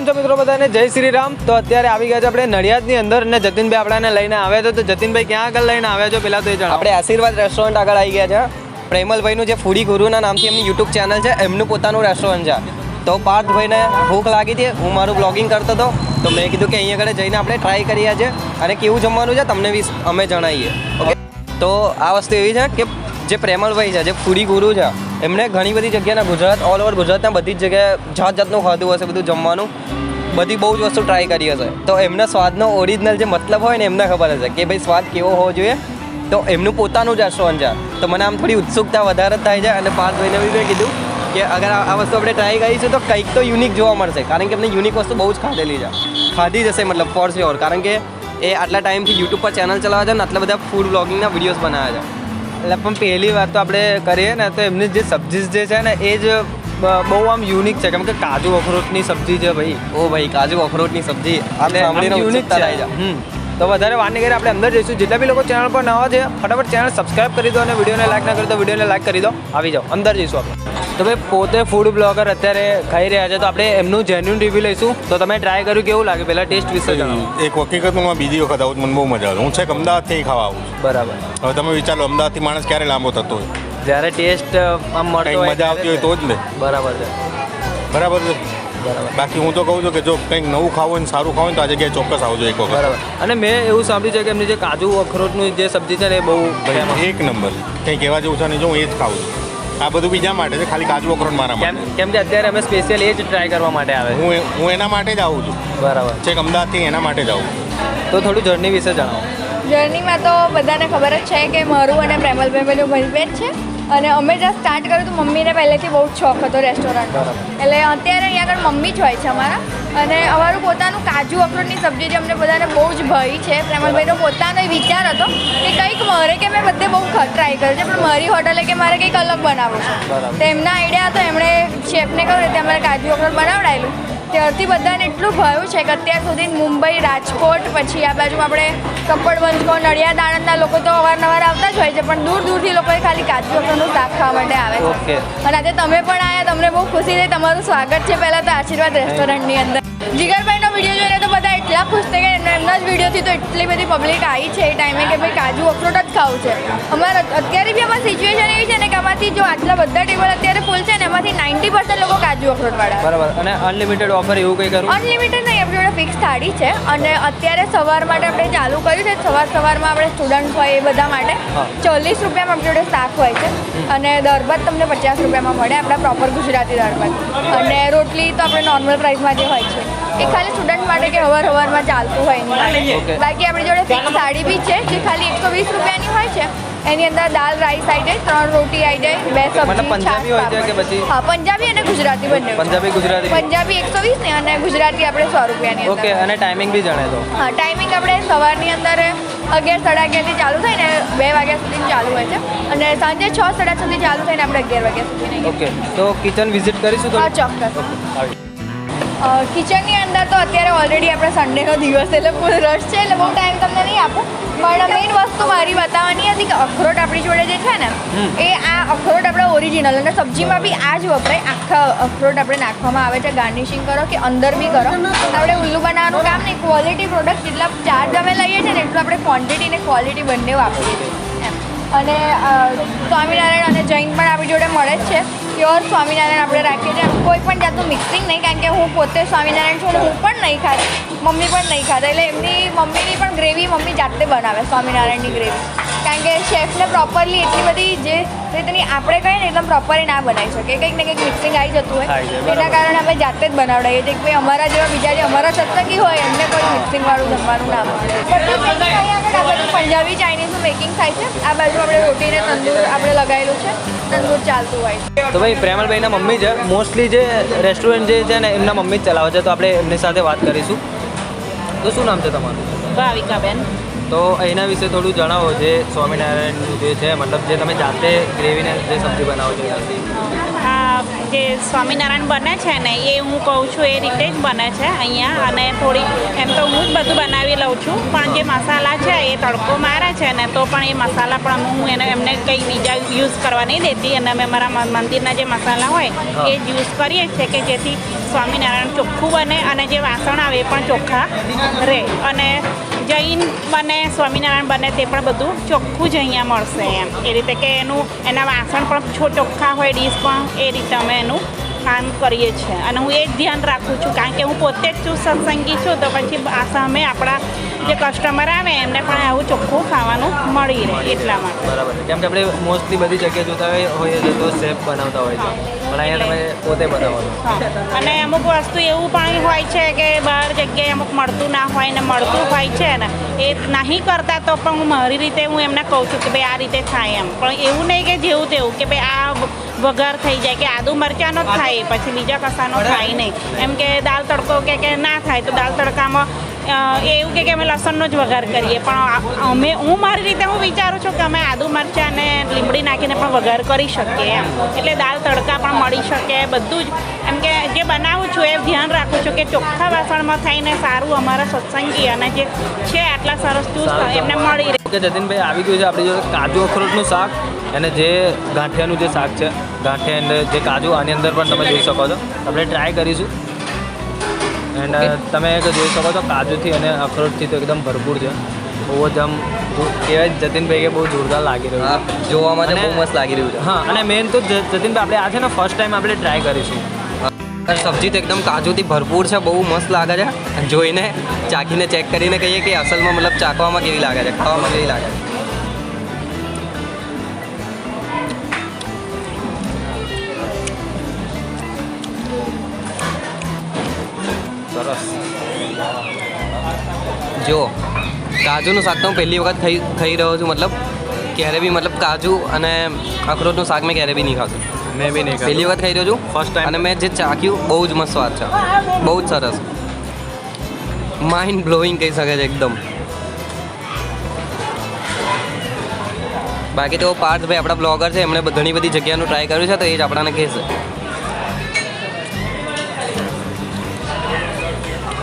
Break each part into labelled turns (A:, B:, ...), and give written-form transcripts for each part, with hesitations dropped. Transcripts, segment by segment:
A: કેમ છો મિત્રો બધાને? જય શ્રી રામ. તો અત્યારે આવી ગયા છે આપણે નડિયાદની અંદર અને જતીનભાઈ આપણાને લઈને આવ્યા છે. તો જતીનભાઈ ક્યાં આગળ લઈને આવ્યા છો પેલા તો એ જણાવો.
B: આપણે આશીર્વાદ રેસ્ટોરન્ટ આગળ આવી ગયા છે. પ્રેમલભાઈનું જે ફૂડી ગુરુના નામથી એમની યુટ્યુબ ચેનલ છે, એમનું પોતાનું રેસ્ટોરન્ટ છે. તો પાર્થભાઈને ભૂખ લાગી હતી, હું મારું બ્લોગિંગ કરતો હતો, તો મેં કીધું કે અહીંયા આગળ જઈને આપણે ટ્રાય કરીએ છીએ અને કેવું જમવાનું છે તમને અમે જણાવીએ. ઓકે, તો આ વસ્તુ એવી છે કે જે પ્રેમલભાઈ છે, જે ફૂડી ગુરુ છે, એમણે ઘણી બધી જગ્યાના ગુજરાત ઓલ ઓવર ગુજરાતના બધી જ જગ્યાએ જાત જાતનું ખાધું હશે, બધું જમવાનું બધી બહુ જ વસ્તુ ટ્રાય કરી હશે. તો એમના સ્વાદનો ઓરિજિનલ જે મતલબ હોય ને એમને ખબર હશે કે ભાઈ સ્વાદ કેવો હોવો જોઈએ. તો એમનું પોતાનું જ રેસ્ટોરન્ટ છે. તો મને આમ થોડી ઉત્સુકતા વધારે થાય છે અને પાર્થભાઈને બી મેં કીધું કે અગર આ વસ્તુ આપણે ટ્રાય કરીશું તો કંઈક તો યુનિક જોવા મળશે, કારણ કે એમને યુનિક વસ્તુ બહુ જ ખાધી જશે મતલબ ફોર શ્યોર, કારણ કે એ આટલા ટાઈમથી યુટ્યુબ પર ચેનલ ચલાવે છે ને આટલા બધા ફૂડ બ્લોગિંગના વિડીયોઝ બનાવે છે.
A: એટલે પણ પહેલી વાત તો આપણે કરીએ ને તો એમની જે સબ્જી જે છે ને એ જ બહુ આમ યુનિક છે, કેમ કે કાજુ અખરોટની સબ્જી છે ભાઈ.
B: ઓ ભાઈ, કાજુ અખરોટની સબ્જી
A: યુનિક થાય છે. તો વધારે વાર નહીં કરી આપણે અંદર જઈશું. જેટલા બી લોકો ચેનલ પર નવા છે ફટાફટ ચેનલ સબસ્ક્રાઈબ કરી દો અને વિડીયોને લાઈક ના કરી દો વિડીયોને લાઈક કરી દો. આવી જાઓ, અંદર જઈશું આપણે. તો ભાઈ પોતે ફૂડ બ્લોગર અત્યારે ખાઈ રહ્યા છે, તો આપણે એમનું જેન્યુન રિવ્યુ લઈશું. તો તમે ટ્રાય કર્યું, કેવું લાગે પહેલાં ટેસ્ટ વિશે જણાવો.
C: એક વખત બીજી વખત આવું મને બહુ મજા આવે. હું છે કે અમદાવાદથી ખાવા આવું છું.
A: બરાબર.
C: હવે તમે વિચારો અમદાવાદથી માણસ ક્યારે લાંબો થતો હોય,
A: જ્યારે ટેસ્ટ આમ મળતો હોય,
C: મજા આવતી હોય તો જ ને.
A: બરાબર છે.
C: બરાબર છે. બાકી હું તો કહું છું કે જો કંઈક નવું ખાવું હોય ને સારું ખાવું હોય તો આ જગ્યાએ ચોક્કસ આવજો એક વખત.
A: બરાબર. અને મેં એવું સાંભળ્યું છે કે એમની જે કાજુ અખરોટની જે સબ્જી છે ને એ બહુ
C: એક નંબર, કંઈ કહેવા જેવું છે નહીં. જો હું એ જ ખાઉં છું. આ બધું બીજા માટે છે, ખાલી કાજુ અખરોટ મારા માટે.
A: કેમ કે અત્યારે અમે સ્પેશિયલ એ જ ટ્રાય કરવા માટે આવે.
C: હું એના માટે જ આવું છું.
A: બરાબર.
C: છેક અમદાવાદથી એના માટે જ આવું છું.
A: તો થોડું જર્ની વિશે જણાવો.
D: જર્નીમાં તો બધાને ખબર જ છે કે મારું અને પ્રેમલભાઈ પેલું ભાઈબેન છે, અને અમે જ્યાં સ્ટાર્ટ કર્યું તો મમ્મીને પહેલેથી બહુ જ શોખ હતો રેસ્ટોરન્ટ, એટલે અત્યારે અહીંયા આગળ મમ્મી જ હોય છે અમારા. અને અમારું પોતાનું કાજુ અખરોટની સબ્જી જે અમને બધાને બહુ જ ભાવી છે. પ્રેમલભાઈનો પોતાનો વિચાર હતો કે કંઈક મારે કે મેં બધે બહુ ટ્રાય કર્યું છે પણ મારી હોટલે કે મારે કંઈક અલગ બનાવવું છે. તો એમના આઈડિયા હતો, એમણે શેફને કહ્યું રીતે અમારે કાજુ અખરોટ બનાવડાયેલું. ત્યારથી બધાને એટલું ભાવ્યું છે કે અત્યાર સુધી મુંબઈ, રાજકોટ, પછી આ બાજુ આપણે કપડવંજ, નડિયાદ, આણંદના લોકો તો અવારનવાર આવતા જ હોય છે, પણ દૂર દૂરથી લોકોએ ખાલી કાજુ અખરોટનું શાક ખાવા માટે આવે છે. અને આજે તમે પણ આવ્યા, તમને બહુ ખુશી થઈ. તમારું સ્વાગત છે પહેલાં તો આશીર્વાદ રેસ્ટોરન્ટની અંદર. જીગરભાઈનો વિડીયો જોઈને તો બધા એટલા ખુશ થઈ ગયા, એમના જ વિડીયોથી તો એટલી બધી પબ્લિક આવી છે એ ટાઈમે કે ભાઈ કાજુ અખરોટ જ ખાવું છે. અમારે અત્યારે બી અમારી સિચ્યુએશન એવી છે ને કે આમાંથી જો આટલા બધા ટેબલ અત્યારે ફૂલ છે ને એમાંથી 90% લોકો કાજુ અખરોટવાળા.
A: બરાબર. અને અનલિમિટેડ ઓફર એવું કંઈ કરું?
D: અનલિમિટેડ નહીં, આપણી જોડે ફિક્સ થાળી છે. અને અત્યારે સવાર માટે આપણે ચાલુ કર્યું છે. સવારમાં આપણે સ્ટુડન્ટ હોય એ બધા માટે 40 રૂપિયામાં આપણી જોડે શાક હોય છે, અને દાળ ભાત તમને 50 રૂપિયામાં મળે, આપણા પ્રોપર ગુજરાતી દાળ ભાત. અને રોટલી તો આપણે નોર્મલ પ્રાઇસમાં જે હોય છે એ ખાલી સ્ટુડન્ટ માટે કે હવારમાં ચાલતું હોય એની માટે. બાકી આપણી જોડે ફિક્સ થાળી બી છે જે ખાલી 120 રૂપિયાની હોય છે. એની અંદર દાળ, રાઈસ આવી જાય, 3 રોટી આવી જાય, 2 સબ્જી,
A: પંજાબી હોય છે કે પછી?
D: હા, પંજાબી અને ગુજરાતી બંને.
A: પંજાબી ગુજરાતી.
D: પંજાબી 120 ને અને ગુજરાતી આપણે 100 રૂપિયાની અંદર.
A: ઓકે. અને ટાઈમિંગ બી જણાવી દો.
D: હા, ટાઈમિંગ આપણે સવારની અંદર 11, 11:30 ચાલુ થાય ને 2 વાગ્યા સુધી ચાલુ હોય છે, અને સાંજે 6, 6:30 સુધી ચાલુ થઈને આપણે 11 વાગ્યા સુધી.
A: ઓકે. તો કિચન વિઝિટ કરીશું તો?
D: હા, ચોક્કસ. કિચનની અંદર તો અત્યારે ઓલરેડી આપણે સન્ડેનો દિવસ એટલે ફૂલ રશ છે, એટલે બહુ ટાઈમ તમને નહીં આપો. પણ મેઇન વસ્તુ મારી બતાવવાની હતી કે અખરોટ આપણી જોડે જે છે ને એ આ અખરોટ આપણે ઓરિજિનલ, અને સબ્જીમાં બી આ જ વપરાય. આખા અખરોટ આપણે નાખવામાં આવે છે, ગાર્નિશિંગ કરો કે અંદર બી કરો. આપણે ઉલ્લુ બનાવવાનું કામ નહીં, ક્વોલિટી પ્રોડક્ટ જેટલા ચાર્જ અમે લઈએ છીએ ને એટલું આપણે ક્વોન્ટિટી ને ક્વોલિટી બંને વાપરીએ છીએ એમ. અને સ્વામિનારાયણ અને જૈન પણ આપણી જોડે મળે જ છે. પ્યોર સ્વામિનારાયણ આપણે રાખીએ છીએ, કોઈ પણ જાતનું મિક્સિંગ નહીં, કારણ કે હું પોતે સ્વામિનારાયણ છું અને હું પણ નહીં ખાતી, મમ્મી પણ નહીં ખાતા, એટલે એમની મમ્મીની પણ ગ્રેવી મમ્મી જાતે બનાવે સ્વામિનારાયણની ગ્રેવી. કારણ કે શેફને પ્રોપરલી એટલી બધી જે રીતની આપણે કહીએ ને એકદમ પ્રોપરલી ના બનાવી શકે, કંઈક ને કંઈક મિક્સિંગ આવી જતું હોય, એના કારણે અમે જાતે જ બનાવડાવીએ છીએ કે ભાઈ અમારા જેવા બીજા જે અમારા સત્સંગી હોય એમને કોઈ મિક્સિંગવાળું જમવાનું ના મળે. પંજાબી, ચાઇનીઝનું મેકિંગ થાય છે. આ બાજુ આપણે રોટીને તંદૂર આપણે લગાવેલું છે, તંદૂર ચાલતું હોય.
A: તો ભાઈ પ્રેમલભાઈના મમ્મી છે, મોસ્ટલી જે રેસ્ટોરન્ટ જે છે ને એમના મમ્મી જ ચલાવે છે, તો આપણે એમની સાથે વાત કરીશું. તો શું નામ છે તમારું?
E: ભાવિકાબેન.
A: તો એના વિશે થોડું જણાવો. જે સ્વામિનારાયણનું જે છે મતલબ જે તમે જાતે ગ્રેવીને જે સબ્જી બનાવો છો ત્યાંથી.
E: આ જે સ્વામિનારાયણ બને છે ને એ હું કહું છું એ રીતે જ બને છે અહીંયા. અને થોડી એમ તો હું જ બધું બનાવી લઉં છું, પણ જે મસાલા છે એ તડકો મારે છે ને તો પણ એ મસાલા પણ હું એમને કંઈ બીજા યુઝ કરવા નહીં દેતી, અને અમે મારા મંદિરના જે મસાલા હોય એ જ યુઝ કરીએ છીએ કે જેથી સ્વામિનારાયણ ચોખ્ખું બને અને જે વાસણ આવે એ પણ ચોખ્ખા રહે અને જૈન બને સ્વામિનારાયણ બને તે પણ બધું ચોખ્ખું જ અહીંયા મળશે એમ એ રીતે કે એના વાસણ પણ ચોખ્ખા હોય ડીશ પણ એ રીતે અમે એનું કામ કરીએ છીએ અને હું એ જ ધ્યાન રાખું છું કારણ કે હું પોતે જ છું સત્સંગી છું તો પછી આ સામે આપણા જે કસ્ટમર આવે એમને પણ આવું ચોખ્ખું ખાવાનું મળી રહે એટલા માટે
A: બરાબર છે. કેમ કે આપણે મોસ્ટલી બધી જગ્યાએ જોતા હોઈએ છીએ તો સેફ બનાવતા હોય છે પણ અહીંયા તમે પોતે બનાવો છો.
E: હા અને અમુક વસ્તુ એવું પણ હોય છે કે બહાર જગ્યાએ અમુક મળતું ના હોય ને મળતું હોય છે ને એ નહીં કરતા તો પણ હું મારી રીતે હું એમને કહું છું કે ભાઈ આ રીતે થાય એમ પણ એવું નહીં કે જેવું તેવું કે ભાઈ આ વઘાર થઈ જાય કે આદુ મરચાંનો જ થાય પછી બીજા કશાનો થાય નહીં એમ કે દાળ તડકો કે ના થાય તો દાળ તડકામાં એવું કે અમે લસણનો જ વઘાર કરીએ પણ હું મારી રીતે હું વિચારું છું કે અમે આદુ મરચાં અને લીમડી નાખીને પણ વઘાર કરી શકીએ એમ એટલે દાળ તડકા પણ મળી શકે બધું જ એમ કે જે બનાવું છું એ ધ્યાન રાખું છું કે ચોખ્ખા વાસણમાં થઈને સારું અમારા સત્સંગી અને જે છે આટલા સરસ ચૂસ એમને મળી રહે.
A: કે જતીનભાઈ આવી ગયું છે આપણી જોડે કાજુ અખરોટનું શાક અને જે ગાંઠિયાનું જે શાક છે ગાંઠિયા અંદર જે કાજુ આની અંદર પણ તમે જોઈ શકો છો આપણે ટ્રાય કરીશું એન્ડ તમે જોઈ શકો છો કાજુથી અને અખરોટથી તો એકદમ ભરપૂર છે બહુ જ આમ કહેવાય જતીનભાઈ કે બહુ જોરદાર લાગી રહ્યું છે
B: જોવામાં તો
A: અને-
B: બહુ મસ્ત લાગી રહ્યું છે.
A: હા અને મેઇન તો જતીનભાઈ આપણે આ છે ને ફર્સ્ટ ટાઈમ આપણે ટ્રાય કરીશું
B: સબ્જી તો એકદમ કાજુથી ભરપૂર છે બહુ મસ્ત લાગે છે જોઈને ચાખીને ચેક કરીને કહીએ કે અસલમાં મતલબ ચાખવામાં કેવી લાગે છે ખાવામાં કેવી લાગે છે.
A: સરસ
B: જો કાજુનું શાક તો હું પહેલી વખત ખાઈ રહ્યો છું મતલબ ક્યારે બી મતલબ કાજુ અને અખરોટનું શાક મેં ક્યારે બી નહીં ખાતું
A: મેં બી નહીં
B: પહેલી વખત ખાઈ રહ્યો છું
A: First time.
B: અને મેં જે ચાખ્યું બહુ જ મસ્ત સ્વાદ છે બહુ જ સરસ માઇન્ડ બ્લોઈંગ કહી શકે છે એકદમ. બાકી તો પાર્થભાઈ આપણા બ્લોગર છે એમણે ઘણી બધી જગ્યાનું ટ્રાય કર્યું છે તો એ જ આપણાને કહેશે.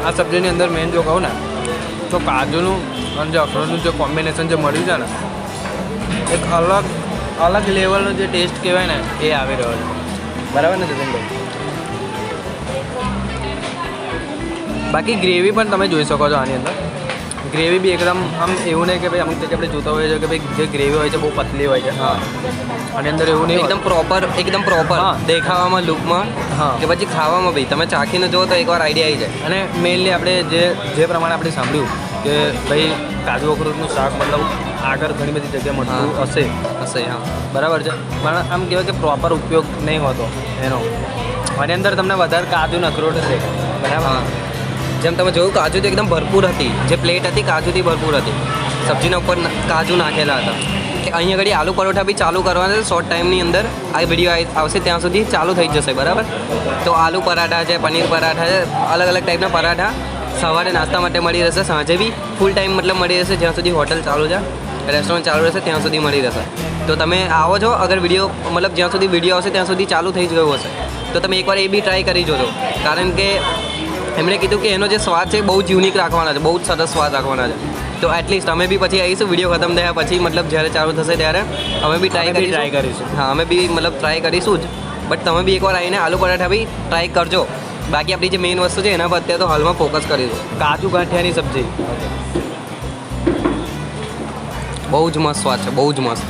A: આ સબ્જીની અંદર મેઇન જો કહું ને તો કાજુનું અને જે અખરોટનું જે કોમ્બિનેશન જે મળ્યું છે ને એક અલગ લેવલનો જે ટેસ્ટ કહેવાય ને એ આવી રહ્યો છે બરાબર ને જતીનભાઈ. બાકી ગ્રેવી પણ તમે જોઈ શકો છો આની અંદર ગ્રેવી બી એકદમ આમ એવું નહીં કે ભાઈ અમુક જગ્યાએ આપણે જોતા હોઈએ છીએ કે ભાઈ જે ગ્રેવી હોય છે બહુ પતલી હોય છે
B: હા
A: આની અંદર એવું નહીં
B: એકદમ પ્રોપર
A: હા.
B: દેખાવામાં લુકમાં
A: હા.
B: કે પછી ખાવામાં બી તમે ચાખીને જુઓ તો એકવાર આઈડિયા આવી જાય.
A: અને મેઇનલી આપણે જે પ્રમાણે આપણે સાંભળ્યું કે ભાઈ કાજુ અખરોટનું શાક મતલબ આગળ ઘણી બધી જગ્યાએ મળતું
B: હા.
A: હશે
B: હા
A: બરાબર છે પણ આમ કહેવાય કે પ્રોપર ઉપયોગ નહીં હોતો એનો આની અંદર તમને વધારે કાજુ ને અખરોટ જ દેખાય બરાબર
B: હા જેમ તમે જોયું કાજુ તો એકદમ ભરપૂર હતી જે પ્લેટ હતી કાજુથી ભરપૂર હતી સબ્જીના ઉપર કાજુ નાખેલા હતા. કે અહીંયા આગળ આલુ પરોઠા બી ચાલુ કરવાના છે શોર્ટ ટાઈમની અંદર આ વિડીયો આવશે ત્યાં સુધી ચાલુ થઈ જશે બરાબર. તો આલુ પરાઠા છે પનીર પરાઠા છે અલગ અલગ ટાઈપના પરાઠા સવારે નાસ્તા માટે મળી રહેશે સાંજે બી ફૂલ ટાઈમ મતલબ મળી રહેશે જ્યાં સુધી હોટલ ચાલુ છે રેસ્ટોરન્ટ ચાલુ રહેશે ત્યાં સુધી મળી રહેશે. તો તમે આવો છો અગર વિડીયો મતલબ જ્યાં સુધી વિડીયો આવશે ત્યાં સુધી ચાલુ થઈ જ ગયું હશે તો તમે એકવાર એ બી ટ્રાય કરી જોજો કારણ કે એમણે કીધું કે એનો જે સ્વાદ છે બહુ જ યુનિક રાખવાના છે બહુ જ સરસ સ્વાદ રાખવાના છે. તો એટલીસ્ટ અમે બી પછી આવીશું વિડીયો ખતમ થયા પછી મતલબ જ્યારે ચાલુ થશે ત્યારે અમે બી ટ્રાય કરીશું. હા અમે બી મતલબ ટ્રાય કરીશું જ બટ તમે બી એકવાર આવીને આલુ પરાઠા બી ટ્રાય કરજો. બાકી આપણી જે મેઇન વસ્તુ છે એના પર અત્યારે તો હાલમાં ફોકસ કરીશું.
A: કાજુ ગાંઠિયાની સબ્જી
B: બહુ જ મસ્ત સ્વાદ છે બહુ જ મસ્ત.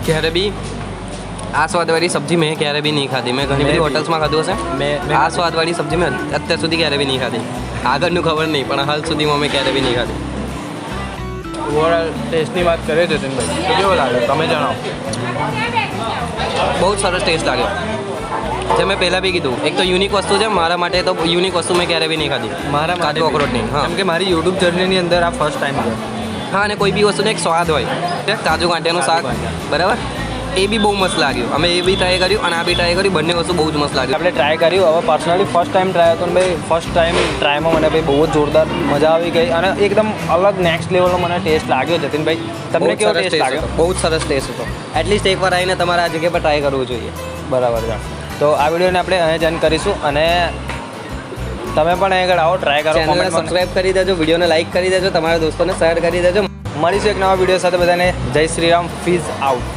B: ક્યારે બી આ સ્વાદવાળી સબ્જી મેં ક્યારે બી નહીં ખાધી મેં ઘણી બધી હોટલ્સમાં ખાધું હશે આ સ્વાદવાળી સબ્જી મેં અત્યાર સુધી ક્યારે બી નહીં ખાધી આગળનું ખબર નહીં પણ હાલ સુધીમાં મેં ક્યારે બી નહીં ખાધી.
A: ઓવરઓલ ટેસ્ટની વાત કરીએ જતીનભાઈ તો કેવો લાગે તમે જણાવો.
B: બહુ જ સરસ ટેસ્ટ લાગ્યો જે મેં પહેલાં બી કીધું એક તો યુનિક વસ્તુ છે મારા માટે તો યુનિક વસ્તુ મેં ક્યારે બી નહીં ખાધી
A: મારા
B: કાજુ અખરોટની. હા
A: કેમ કે મારી યુટ્યુબ જર્નીની અંદર આ ફર્સ્ટ ટાઈમ છે.
B: હા અને કોઈ બી વસ્તુનો એક સ્વાદ હોય કાજુ ગાંઠિયાનું શાક બરાબર એ બી બહુ મસ્ત લાગ્યું અમે એ બી ટ્રાય કર્યું અને આ બી ટ્રાય કર્યું બંને વસ્તુ બહુ જ મસ્ત લાગ્યું.
A: આપણે ટ્રાય કર્યું હવે પર્સનલી ફર્સ્ટ ટાઈમ ટ્રાય હતો ને ભાઈ ફર્સ્ટ ટાઈમ ટ્રાયમાં મને ભાઈ બહુ જ જોરદાર મજા આવી ગઈ અને એકદમ અલગ નેક્સ્ટ લેવલનો મને ટેસ્ટ લાગ્યો જતીનભાઈ તમને કેવો ટેસ્ટ લાગ્યો.
B: બહુ જ સરસ ટેસ્ટ હતો એટલીસ્ટ એકવાર આવીને તમારે આ જગ્યા પર ટ્રાય કરવું જોઈએ.
A: બરાબર છે તો આ વિડીયોને આપણે અહીં જન કરીશું અને તમે પણ અહીં આગળ આવો ટ્રાય કરો
B: ચેનલને સબસ્ક્રાઇબ કરી દેજો વિડીયોને લાઈક કરી દેજો તમારા દોસ્તોને શેર કરી દેજો.
A: મળીશું એક નવા વિડીયો સાથે બધાને જય શ્રી રામ ફીઝ આઉટ.